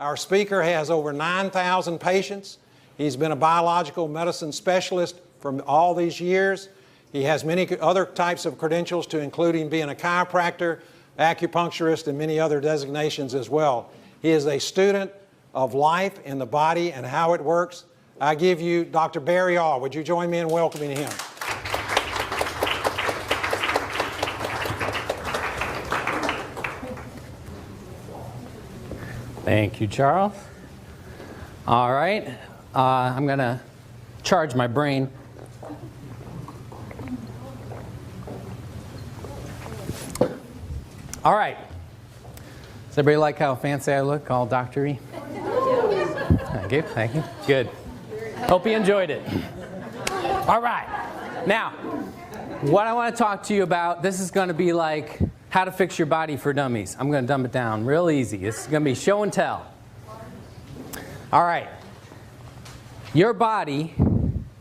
Our speaker has over 9,000 patients. He's been a biological medicine specialist for all these years. He has many other types of credentials, to including being a chiropractor, acupuncturist, and many other designations as well. He is a student of life in the body and how it works. I give you Dr. Barry All. Would you join me in welcoming him? Thank you, Charles. All right, I'm going to charge my brain. All right. Does everybody like how fancy I look, all doctor-y? Thank you, thank you. Good. Hope you enjoyed it. All right. Now, what I want to talk to you about, this is going to be like how to fix your body for dummies. I'm going to dumb it down real easy. It's going to be show and tell. All right. Your body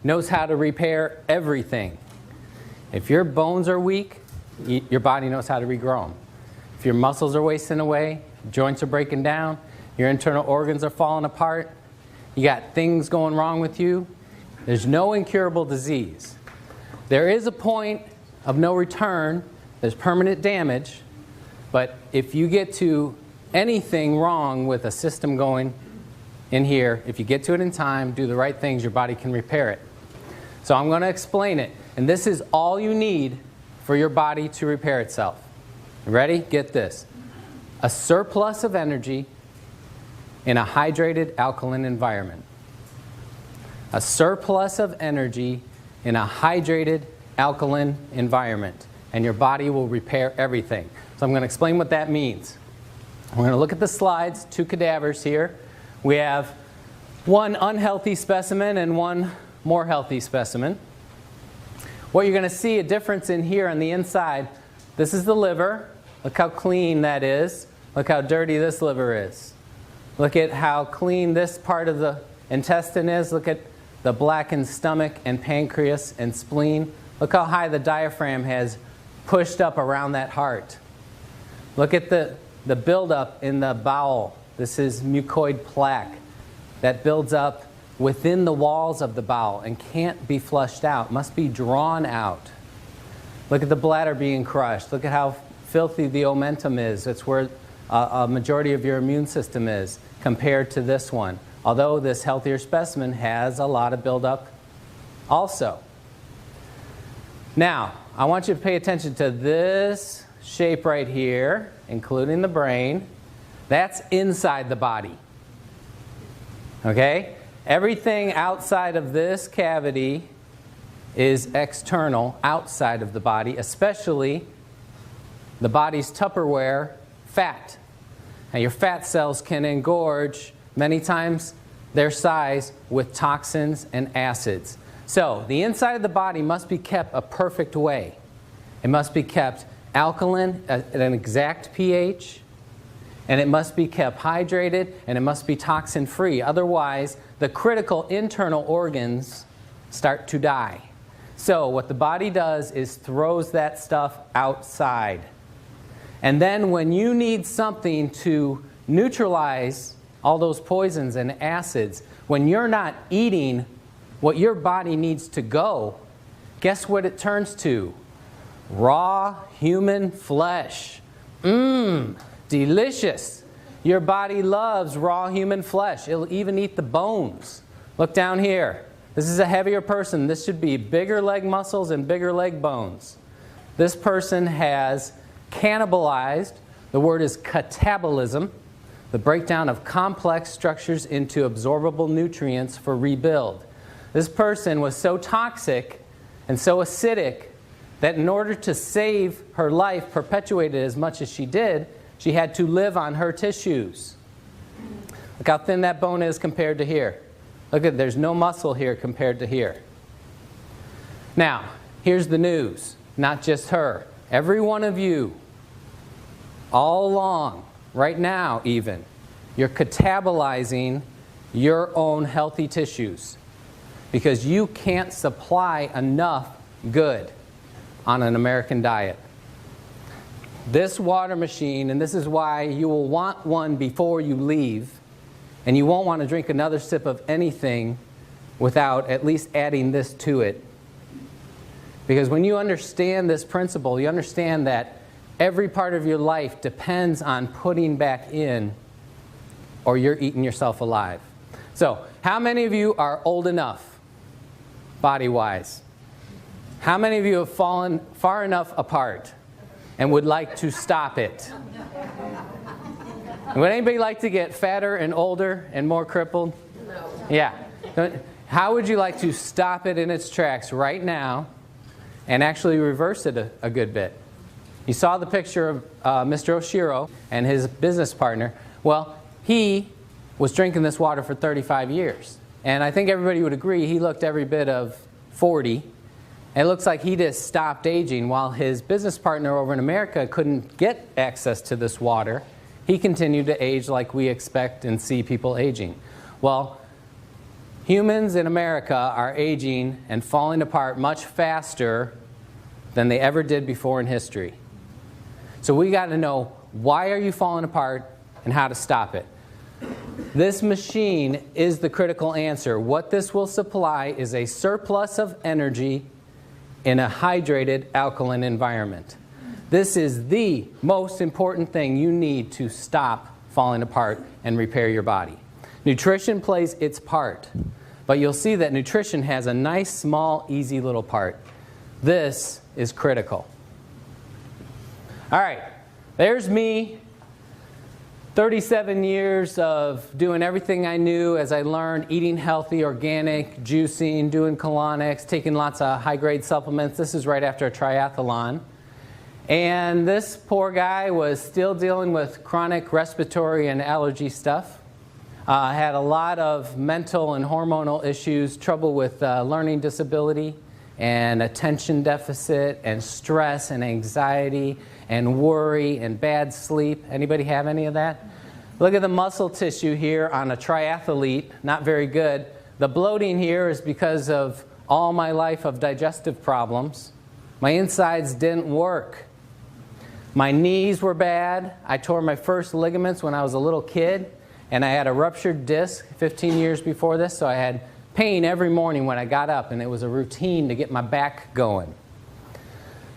knows how to repair everything. If your bones are weak, your body knows how to regrow them. If your muscles are wasting away, joints are breaking down, your internal organs are falling apart, you got things going wrong with you, there's no incurable disease. There is a point of no return. There's permanent damage. But if you get to anything wrong with a system going in here, if you get to it in time, do the right things, your body can repair it. So I'm going to explain it. And this is all you need for your body to repair itself. You ready? Get this. A surplus of energy in a hydrated alkaline environment. A surplus of energy in a hydrated alkaline environment. And your body will repair everything. So I'm going to explain what that means. We're going to look at the slides, two cadavers here. We have one unhealthy specimen and one more healthy specimen. What you're going to see a difference in here on the inside, this is the liver. Look how clean that is. Look how dirty this liver is. Look at how clean this part of the intestine is. Look at the blackened stomach and pancreas and spleen. Look how high the diaphragm has pushed up around that heart. Look at the buildup in the bowel. This is mucoid plaque that builds up within the walls of the bowel and can't be flushed out, must be drawn out. Look at the bladder being crushed. Look at how filthy the omentum is. It's where a majority of your immune system is compared to this one. Although this healthier specimen has a lot of buildup also. Now, I want you to pay attention to this shape right here, including the brain. That's inside the body. Okay? Everything outside of this cavity is external, outside of the body, especially the body's Tupperware, fat. Now, your fat cells can engorge many times their size with toxins and acids. So, the inside of the body must be kept a perfect way. It must be kept alkaline at an exact pH, and it must be kept hydrated, and it must be toxin-free. Otherwise, the critical internal organs start to die. So, what the body does is throws that stuff outside. And then when you need something to neutralize all those poisons and acids, when you're not eating what your body needs to go, guess what it turns to? Raw human flesh. Delicious. Your body loves raw human flesh. It'll even eat the bones. Look down here. This is a heavier person. This should be bigger leg muscles and bigger leg bones. This person has cannibalized. The word is catabolism, the breakdown of complex structures into absorbable nutrients for rebuild. This person was so toxic and so acidic that in order to save her life, perpetuated as much as she did, she had to live on her tissues. Look how thin that bone is compared to here. Look at, there's no muscle here compared to here. Now, here's the news. Not just her. Every one of you, all along, right now even, you're catabolizing your own healthy tissues because you can't supply enough good on an American diet. This water machine, and this is why you will want one before you leave, And you won't want to drink another sip of anything without at least adding this to it. Because when you understand this principle, you understand that every part of your life depends on putting back in, or you're eating yourself alive. So, how many of you are old enough, body-wise? How many of you have fallen far enough apart and would like to stop it? Would anybody like to get fatter and older and more crippled? No. Yeah. How would you like to stop it in its tracks right now and actually reverse it a good bit? You saw the picture of Mr. Oshiro and his business partner. Well, he was drinking this water for 35 years. And I think everybody would agree he looked every bit of 40. It looks like he just stopped aging while his business partner over in America couldn't get access to this water. He continued to age like we expect and see people aging. Well, humans in America are aging and falling apart much faster than they ever did before in history. So we got to know, why are you falling apart and how to stop it? This machine is the critical answer. What this will supply is a surplus of energy in a hydrated alkaline environment. This is the most important thing you need to stop falling apart and repair your body. Nutrition plays its part, but you'll see that nutrition has a nice, small, easy little part. This is critical. All right, there's me. 37 years of doing everything I knew as I learned, eating healthy, organic, juicing, doing colonics, taking lots of high-grade supplements. This is right after a triathlon. And this poor guy was still dealing with chronic respiratory and allergy stuff. Had a lot of mental and hormonal issues, trouble with learning disability and attention deficit and stress and anxiety and worry and bad sleep. Anybody have any of that? Look at the muscle tissue here on a triathlete, not very good. The bloating here is because of all my life of digestive problems. My insides didn't work. My knees were bad. I tore my first ligaments when I was a little kid, and I had a ruptured disc 15 years before this, so I had pain every morning when I got up, and it was a routine to get my back going.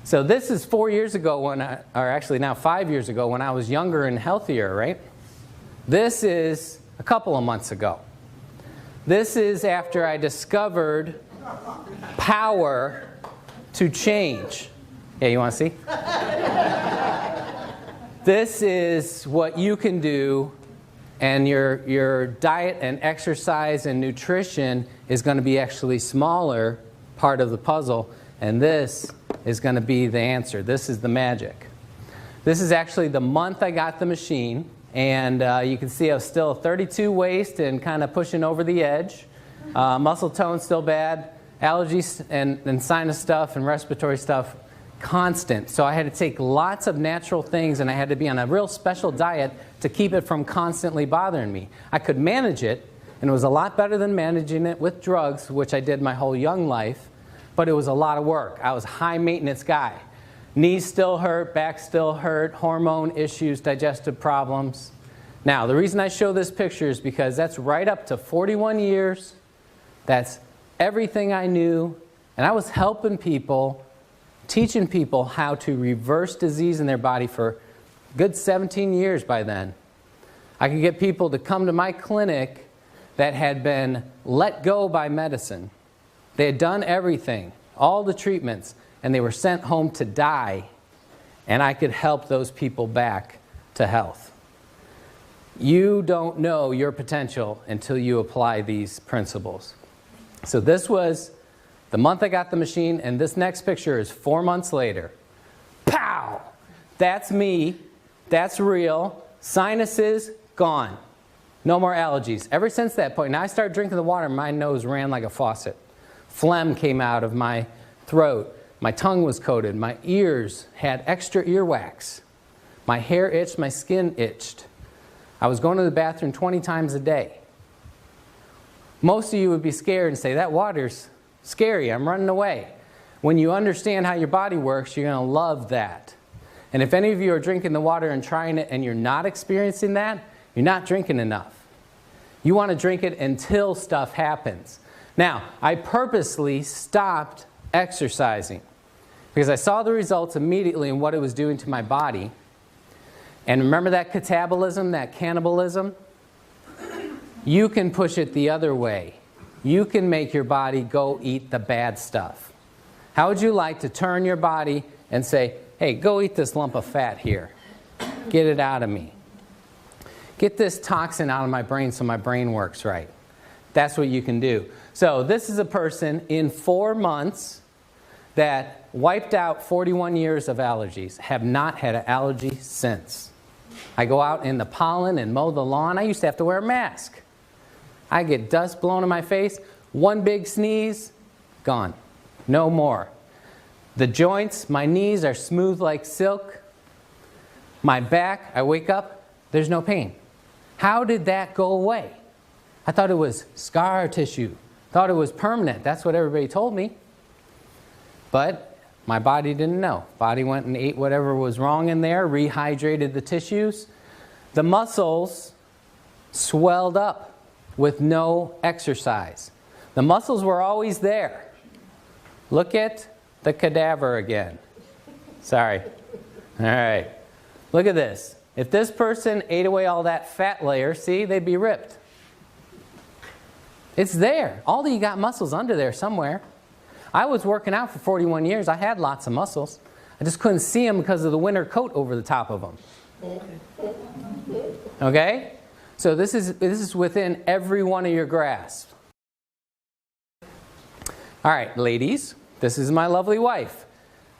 So this is 4 years ago or actually now 5 years ago when I was younger and healthier, right? This is a couple of months ago. This is after I discovered power to change. Yeah, you want to see? This is what you can do, and your diet and exercise and nutrition is going to be actually smaller part of the puzzle, and this is going to be the answer. This is the magic. This is actually the month I got the machine, and you can see I was still 32 waist and kind of pushing over the edge. Muscle tone still bad. Allergies and sinus stuff and respiratory stuff constant. So I had to take lots of natural things, and I had to be on a real special diet to keep it from constantly bothering me. I could manage it, and it was a lot better than managing it with drugs, which I did my whole young life, but it was a lot of work. I was a high maintenance guy. Knees still hurt, back still hurt, hormone issues, digestive problems. Now, the reason I show this picture is because that's right up to 41 years. That's everything I knew, and I was helping people, teaching people how to reverse disease in their body for a good 17 years by then. I could get people to come to my clinic that had been let go by medicine. They had done everything, all the treatments, and they were sent home to die, and I could help those people back to health. You don't know your potential until you apply these principles. So this was the month I got the machine, and this next picture is 4 months later. Pow! That's me. That's real. Sinuses, gone. No more allergies. Ever since that point, now I started drinking the water, my nose ran like a faucet. Phlegm came out of my throat. My tongue was coated. My ears had extra earwax. My hair itched. My skin itched. I was going to the bathroom 20 times a day. Most of you would be scared and say, that water's scary, I'm running away. When you understand how your body works, you're going to love that. And if any of you are drinking the water and trying it and you're not experiencing that, you're not drinking enough. You want to drink it until stuff happens. Now, I purposely stopped exercising because I saw the results immediately in what it was doing to my body. And remember that catabolism, that cannibalism? You can push it the other way. You can make your body go eat the bad stuff. How would you like to turn your body and say, hey, go eat this lump of fat here. Get it out of me. Get this toxin out of my brain so my brain works right. That's what you can do. So this is a person in 4 months that wiped out 41 years of allergies, have not had an allergy since. I go out in the pollen and mow the lawn. I used to have to wear a mask. I get dust blown in my face. One big sneeze, gone. No more. The joints, my knees are smooth like silk. My back, I wake up, there's no pain. How did that go away? I thought it was scar tissue. Thought it was permanent. That's what everybody told me. But my body didn't know. Body went and ate whatever was wrong in there, rehydrated the tissues. The muscles swelled up with no exercise. The muscles were always there. Look at the cadaver again. Sorry. All right. Look at this. If this person ate away all that fat layer, see, they'd be ripped. It's there. All of you got muscles under there somewhere. I was working out for 41 years. I had lots of muscles. I just couldn't see them because of the winter coat over the top of them. Okay? So this is within every one of your grasp. All right, ladies. This is my lovely wife.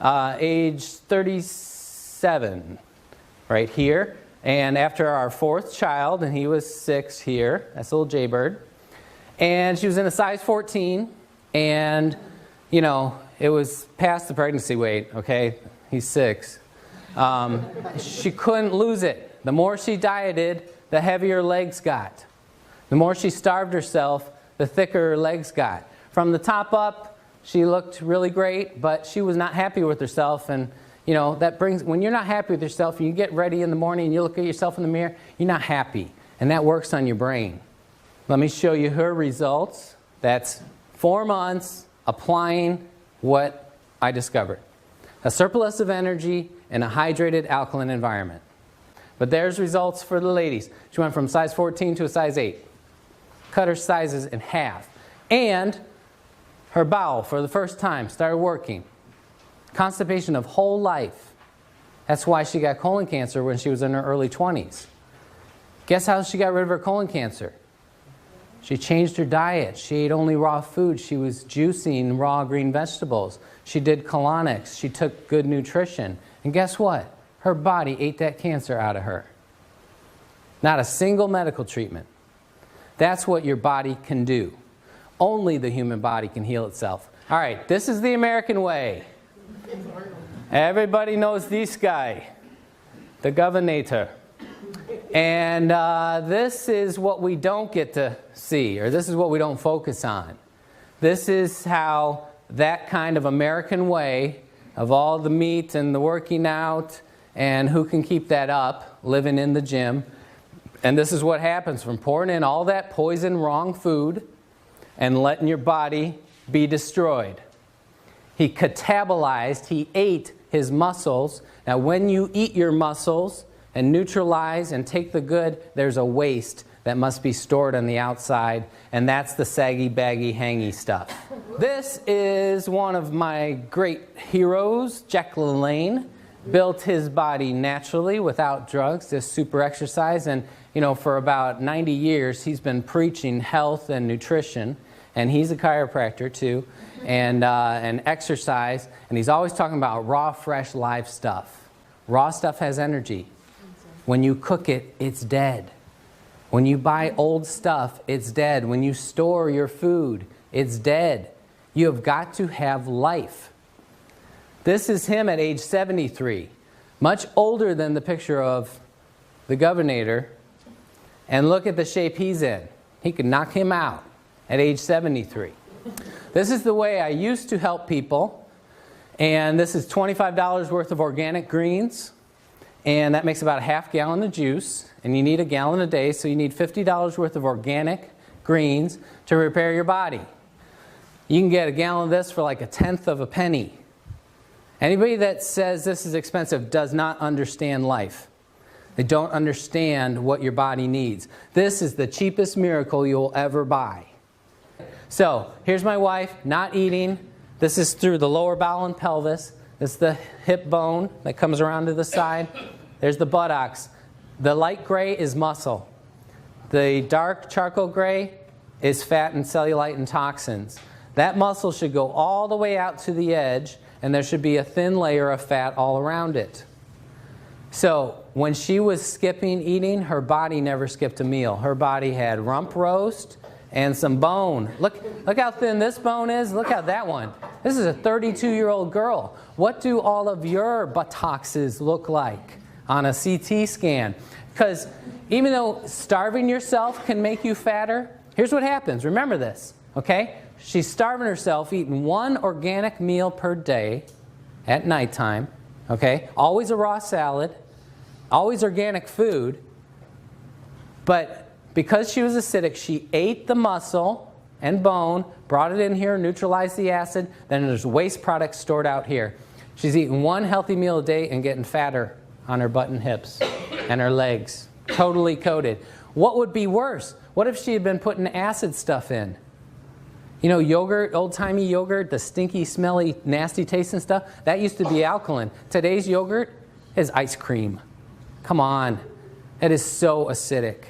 Age 37. Right here. And after our 4th child, and he was 6 here. That's little Jaybird. And she was in a size 14. And, you know, it was past the pregnancy weight, okay? He's 6. She couldn't lose it. The more she dieted, the heavier her legs got. The more she starved herself, the thicker her legs got. From the top up, she looked really great, but she was not happy with herself. And you know, that brings, when you're not happy with yourself, and you get ready in the morning and you look at yourself in the mirror, you're not happy. And that works on your brain. Let me show you her results. That's 4 months applying what I discovered. A surplus of energy in a hydrated alkaline environment. But there's results for the ladies. She went from size 14 to a size 8. Cut her sizes in half. And her bowel, for the first time, started working. Constipation of whole life. That's why she got colon cancer when she was in her early 20s. Guess how she got rid of her colon cancer? She changed her diet. She ate only raw food. She was juicing raw green vegetables. She did colonics. She took good nutrition. And guess what? Her body ate that cancer out of her. Not a single medical treatment. That's what your body can do. Only the human body can heal itself. All right, this is the American way. Everybody knows this guy, the governor. And this is what we don't get to see, or this is what we don't focus on. This is how that kind of American way of all the meat and the working out, and who can keep that up, living in the gym. And this is what happens from pouring in all that poison, wrong food and letting your body be destroyed. He catabolized, he ate his muscles. Now when you eat your muscles and neutralize and take the good, there's a waste that must be stored on the outside, and that's the saggy, baggy, hangy stuff. This is one of my great heroes, Jack LaLanne. Built his body naturally without drugs, just super exercise, and you know, for about 90 years he's been preaching health and nutrition, and he's a chiropractor too, and exercise, and he's always talking about raw, fresh, live stuff. Raw stuff has energy. When you cook it, it's dead. When you buy old stuff, it's dead. When you store your food, it's dead. You have got to have life. This is him at age 73, much older than the picture of the governor. And look at the shape he's in. He could knock him out at age 73. This is the way I used to help people. And this is $25 worth of organic greens. and that makes about a half gallon of juice, and you need a gallon a day, so you need $50 worth of organic greens to repair your body. You can get a gallon of this for like a tenth of a penny. Anybody that says this is expensive does not understand life. They don't understand what your body needs. This is the cheapest miracle you'll ever buy. So, here's my wife, not eating. This is through the lower bowel and pelvis. This is the hip bone that comes around to the side. There's the buttocks. The light gray is muscle. The dark charcoal gray is fat and cellulite and toxins. That muscle should go all the way out to the edge, and there should be a thin layer of fat all around it. So, when she was skipping eating, her body never skipped a meal. Her body had rump roast and some bone. Look how thin this bone is. Look at that one. This is a 32-year-old girl. What do all of your buttocks look like on a CT scan? Because even though starving yourself can make you fatter, here's what happens. Remember this, okay? She's starving herself, eating one organic meal per day at nighttime, okay? Always a raw salad, always organic food. But because she was acidic, she ate the muscle and bone, brought it in here, neutralized the acid, then there's waste products stored out here. She's eating one healthy meal a day and getting fatter on her butt and hips and her legs, totally coated. What would be worse? What if she had been putting acid stuff in? You know, yogurt, old-timey yogurt, the stinky, smelly, nasty tasting stuff, that used to be alkaline. Today's yogurt is ice cream. Come on. It is so acidic.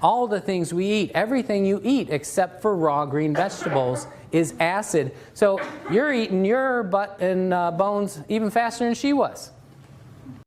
All the things we eat, everything you eat except for raw green vegetables is acid. So you're eating your butt and bones even faster than she was.